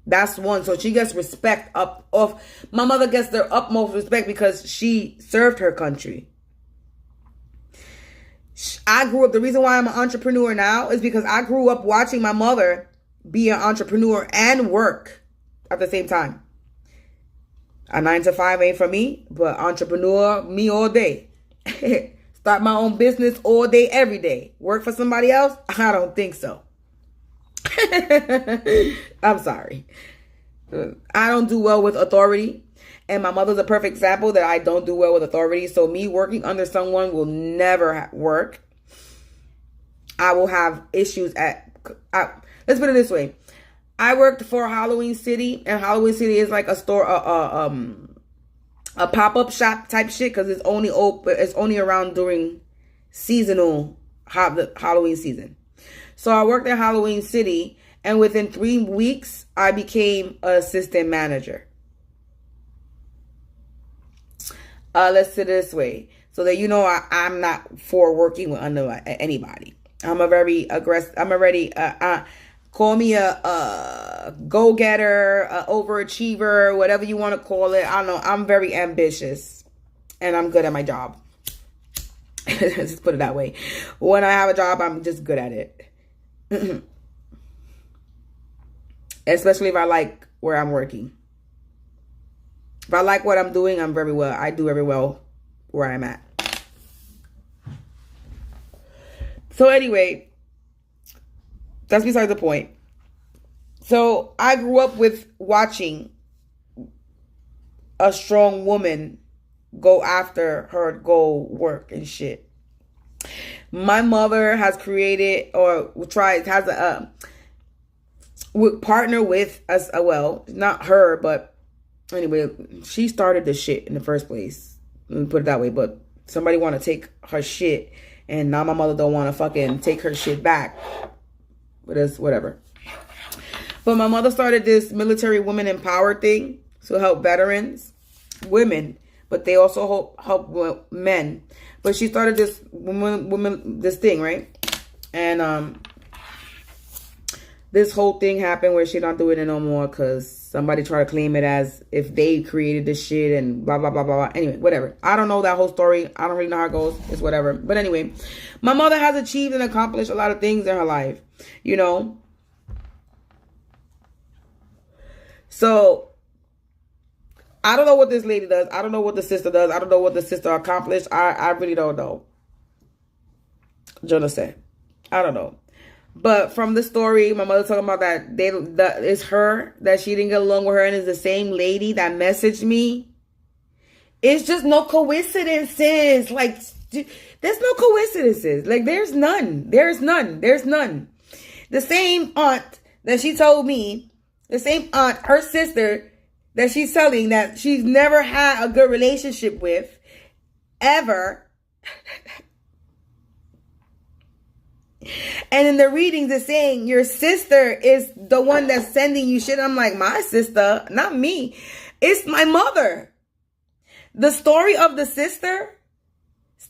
That's one. So she gets respect my mother gets the utmost respect because she served her country. I grew up, the reason why I'm an entrepreneur now is because I grew up watching my mother be an entrepreneur and work at the same time. A 9 to 5 ain't for me, but entrepreneur, me all day. Start my own business all day, every day. Work for somebody else? I don't think so. I'm sorry. I don't do well with authority. And my mother's a perfect example that I don't do well with authority. So me working under someone will never work. I will have issues let's put it this way. I worked for Halloween City, and Halloween City is like a store, a pop-up shop type shit, because it's only open, it's only around during seasonal Halloween season. So I worked at Halloween City, and within 3 weeks, I became an assistant manager. Let's say it this way, so that you know I'm not for working with under anybody. I'm a very aggressive. Call me a go-getter, a overachiever, whatever you want to call it. I don't know. I'm very ambitious, and I'm good at my job. Let's just put it that way. When I have a job, I'm just good at it. Especially if I like where I'm working. If I like what I'm doing, I do very well where I'm at. So anyway, that's besides the point. So I grew up with watching a strong woman go after her goal, work and shit. My mother has created would partner with us. Well, not her, but anyway, she started the shit in the first place. Let me put it that way. But somebody want to take her shit, and now my mother don't want to fucking take her shit back. But it's whatever. But my mother started this military women empowered thing to help veterans, women, but they also help men. But she started this this thing, right? And this whole thing happened where she's not doing it no more because somebody tried to claim it as if they created this shit and blah, blah, blah, blah, blah. Anyway, whatever. I don't know that whole story. I don't really know how it goes. It's whatever. But anyway, my mother has achieved and accomplished a lot of things in her life, you know. So I don't know what this lady does. I don't know what the sister does. I don't know what the sister accomplished. I really don't know. Je ne sais. I don't know. But from the story, my mother talking about that it's her, that she didn't get along with her, and it's the same lady that messaged me. It's just no coincidences. Like, there's no coincidences. Like, there's none. There's none. There's none. The same aunt that she told me, the same aunt, her sister, that she's telling that she's never had a good relationship with, ever. And in the readings, it's saying your sister is the one that's sending you shit. I'm like, my sister, not me. It's my mother. The story of the sister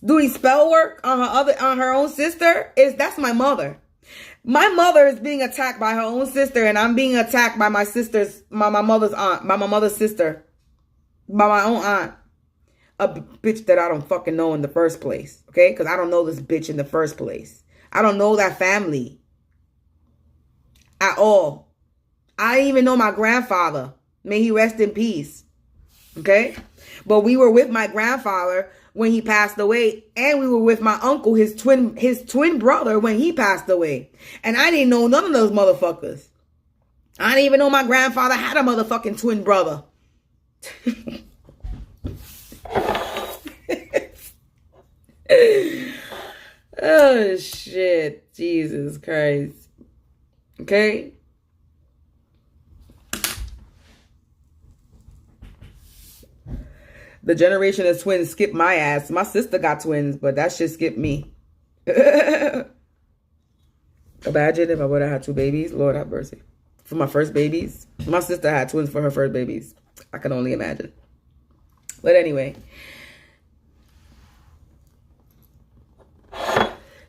doing spell work on her own sister that's my mother. My mother is being attacked by her own sister, and I'm being attacked by my mother's aunt, by my mother's sister, by my own aunt. a bitch that I don't fucking know in the first place. Okay? Because I don't know this bitch in the first place. I don't know that family at all. I didn't even know my grandfather. May he rest in peace. Okay? But we were with my grandfather when he passed away, and we were with my uncle, his twin brother, when he passed away. And I didn't know none of those motherfuckers. I didn't even know my grandfather had a motherfucking twin brother. Oh shit, Jesus Christ. Okay? The generation of twins skipped my ass. My sister got twins, but that shit skipped me. Imagine if I would have had 2 babies. Lord have mercy. For my first babies. My sister had twins for her first babies. I can only imagine. But anyway.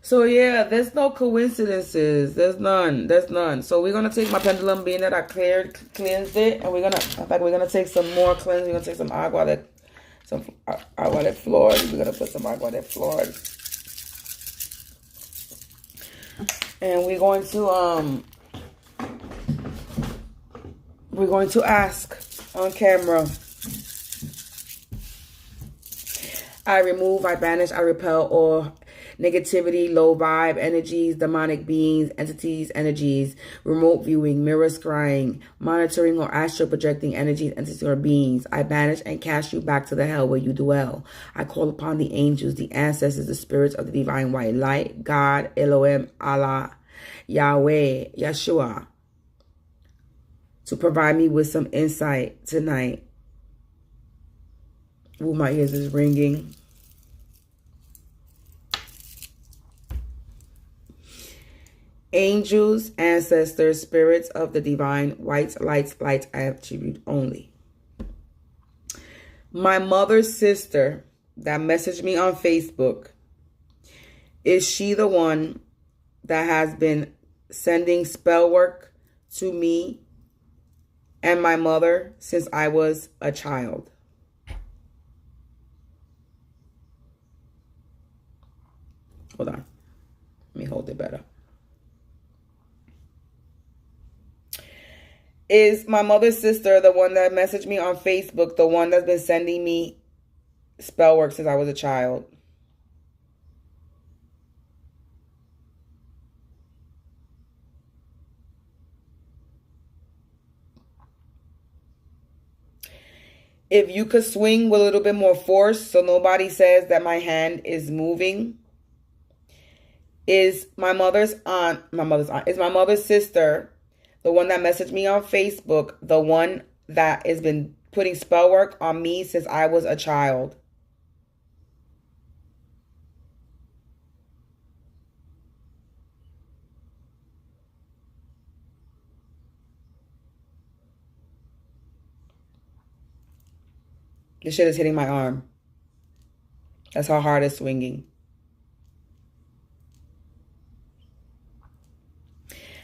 So yeah, there's no coincidences. There's none. There's none. So we're gonna take my pendulum being that I cleansed it, and we're gonna take some more cleanse. We're gonna take some agua de flor. We're gonna put some agua de flor, and we're going to ask on camera. I remove, I banish, I repel all negativity, low vibe energies, demonic beings, entities, energies, remote viewing, mirror scrying, monitoring or astral projecting energies, entities, or beings. I banish and cast you back to the hell where you dwell. I call upon the angels, the ancestors, the spirits of the divine white light, God, Elohim, Allah, Yahweh, Yeshua, to provide me with some insight tonight. Ooh, my ears is ringing. Angels, ancestors, spirits of the divine white lights, attribute only. My mother's sister that messaged me on Facebook, is she the one that has been sending spell work to me and my mother since I was a child? Hold on. Let me hold it better. Is my mother's sister the one that messaged me on Facebook, the one that's been sending me spell work since I was a child? If you could swing with a little bit more force so nobody says that my hand is moving. Is my mother's sister, the one that messaged me on Facebook, the one that has been putting spell work on me since I was a child? This shit is hitting my arm. That's how hard it's swinging.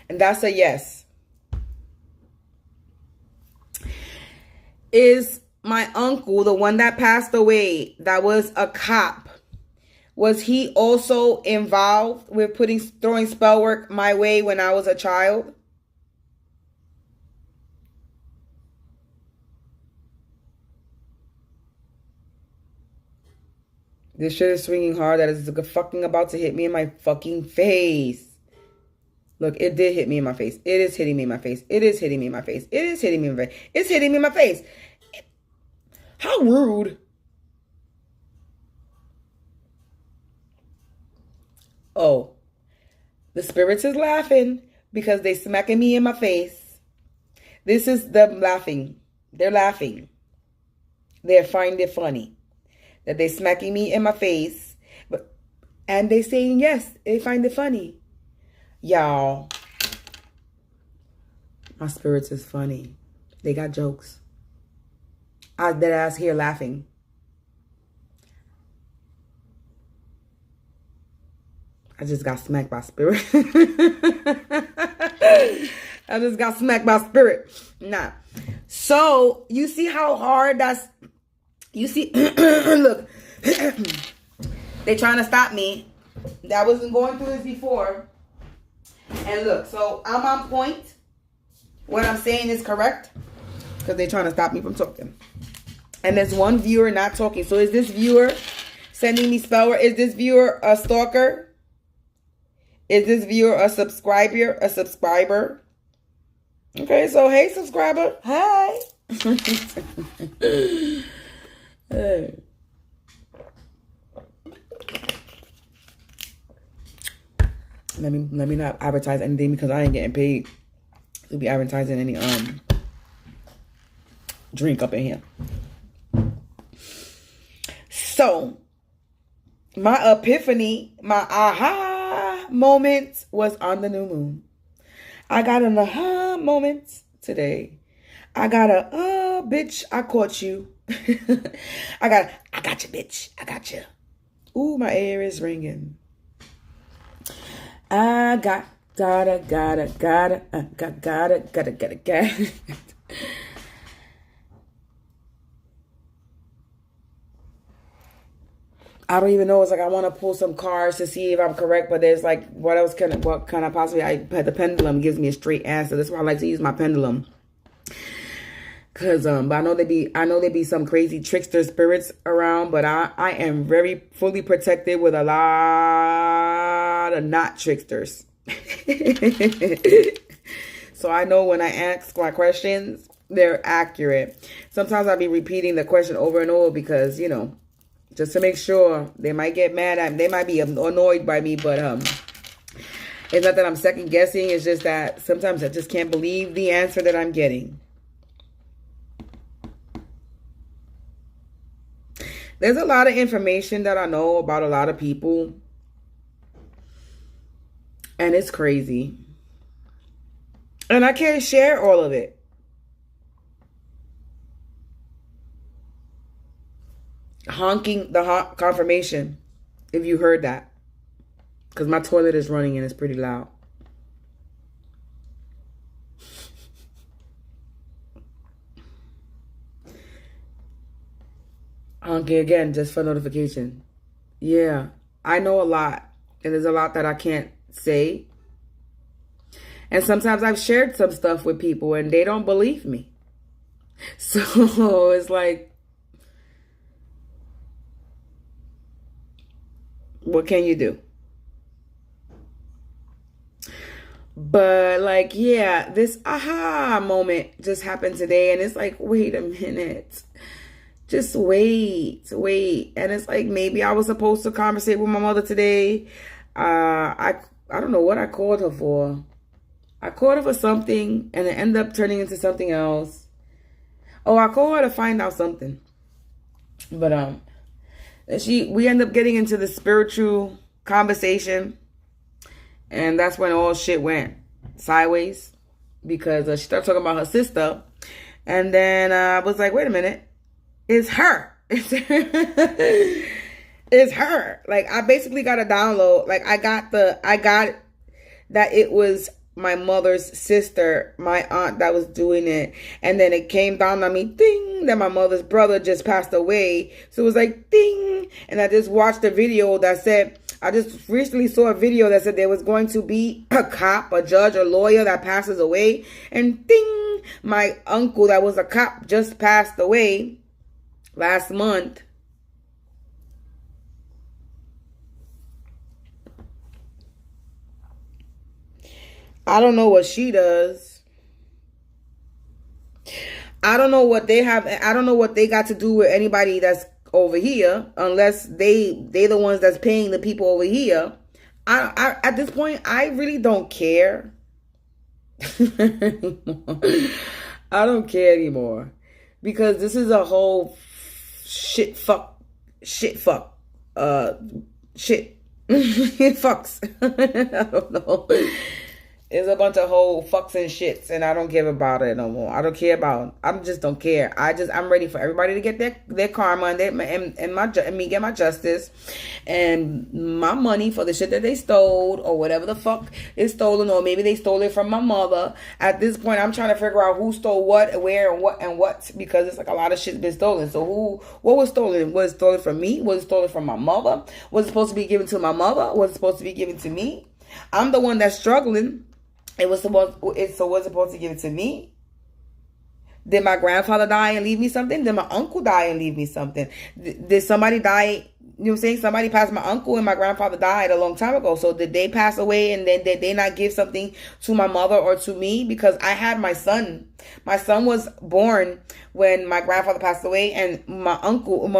And that's a yes. Is my uncle, the one that passed away, that was a cop, was he also involved with throwing spell work my way when I was a child? This shit is swinging hard. That is fucking about to hit me in my fucking face. Look, it did hit me in my face. It is hitting me in my face. It is hitting me in my face. It is hitting me in my face. It's hitting me in my face. How rude. Oh, the spirits is laughing because they smacking me in my face. This is them laughing. They're laughing. They find it funny that they smacking me in my face, and they saying yes, they find it funny. Y'all, my spirits is funny. They got jokes. I dead ass here laughing. I just got smacked by spirit. I just got smacked by spirit. Nah. So you see how hard You see, look, they trying to stop me. That wasn't going through this before. And look, so I'm on point. What I'm saying is correct. Because they're trying to stop me from talking. And there's one viewer not talking. So is this viewer sending me spell work? Is this viewer a stalker? Is this viewer a subscriber? A subscriber? Okay, so hey, subscriber. Hi. Hey. Let me not advertise anything because I ain't getting paid to be advertising any drink up in here. So my epiphany, my aha moment was on the new moon. I got an aha moment today. I got a bitch, I caught you. I got you, bitch. I got you. Ooh, my ear is ringing. I gotta. I don't even know. It's like I want to pull some cards to see if I'm correct, but there's like what kind of possibly the pendulum gives me a straight answer. That's why I like to use my pendulum. Cause but I know there be some crazy trickster spirits around, but I am very fully protected with a lot of not tricksters. So I know when I ask my questions, they're accurate. Sometimes I'll be repeating the question over and over because, you know, just to make sure. They might get mad at me. They might be annoyed by me, but it's not that I'm second guessing. It's just that sometimes I just can't believe the answer that I'm getting. There's a lot of information that I know about a lot of people. And it's crazy. And I can't share all of it. Honking the confirmation. If you heard that. Because my toilet is running and it's pretty loud. Honking again just for notification. Yeah. I know a lot. And there's a lot that I can't say. And sometimes I've shared some stuff with people and they don't believe me. So it's like, what can you do? But like, yeah, this aha moment just happened today. And it's like, wait a minute. Just wait. And it's like, maybe I was supposed to conversate with my mother today. I don't know what I called her for. I called her for something and it ended up turning into something else. Oh, I called her to find out something. But we end up getting into the spiritual conversation. And that's when all shit went sideways. Because she started talking about her sister. And then I was like, wait a minute. It's her. It's her. Like, I basically got a download. Like, I got that it was my mother's sister, my aunt, that was doing it. And then it came down on me, ding, that my mother's brother just passed away. So it was like, ding. And I just watched a video that said, I just recently saw a video that said there was going to be a cop, a judge, a lawyer that passes away. And ding, my uncle that was a cop just passed away last month. I don't know what she does. I don't know what they have. I don't know what they got to do with anybody that's over here, unless they the ones that's paying the people over here. I at this point, I really don't care. I don't care anymore because this is a whole shit fucks. It fucks. I don't know. It's a bunch of whole fucks and shits, and I don't give about it no more. I don't care about. I just don't care. I'm ready for everybody to get their karma and me get my justice and my money for the shit that they stole or whatever the fuck is stolen, or maybe they stole it from my mother. At this point, I'm trying to figure out who stole what, where, and what, because it's like a lot of shit's been stolen. So what was stolen? Was it stolen from me? Was it stolen from my mother? Was it supposed to be given to my mother? Was it supposed to be given to me? I'm the one that's struggling. Was it supposed to give it to me? Did my grandfather die and leave me something? Did my uncle die and leave me something? Did somebody die? You know what I'm saying? Somebody passed my uncle and my grandfather died a long time ago. So did they pass away and then did they not give something to my mother or to me? Because I had my son. My son was born when my grandfather passed away, and my uncle, and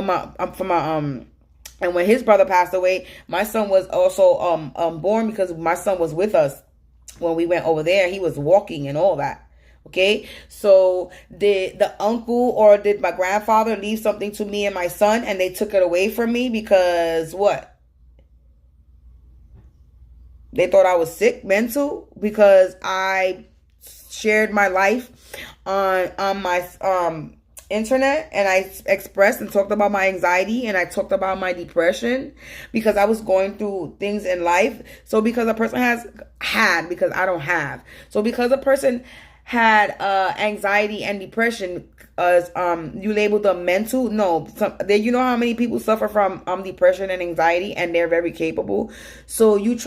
when his brother passed away, my son was also born because my son was with us. When we went over there, he was walking and all that. Okay, so did the uncle or did my grandfather leave something to me and my son and they took it away from me because what? They thought I was sick, mental, because I shared my life on my internet, and I expressed and talked about my anxiety, and I talked about my depression because I was going through things in life. So because a person because I don't have. So because a person had anxiety and depression, you label them mental. No, you know how many people suffer from depression and anxiety, and they're very capable. So you try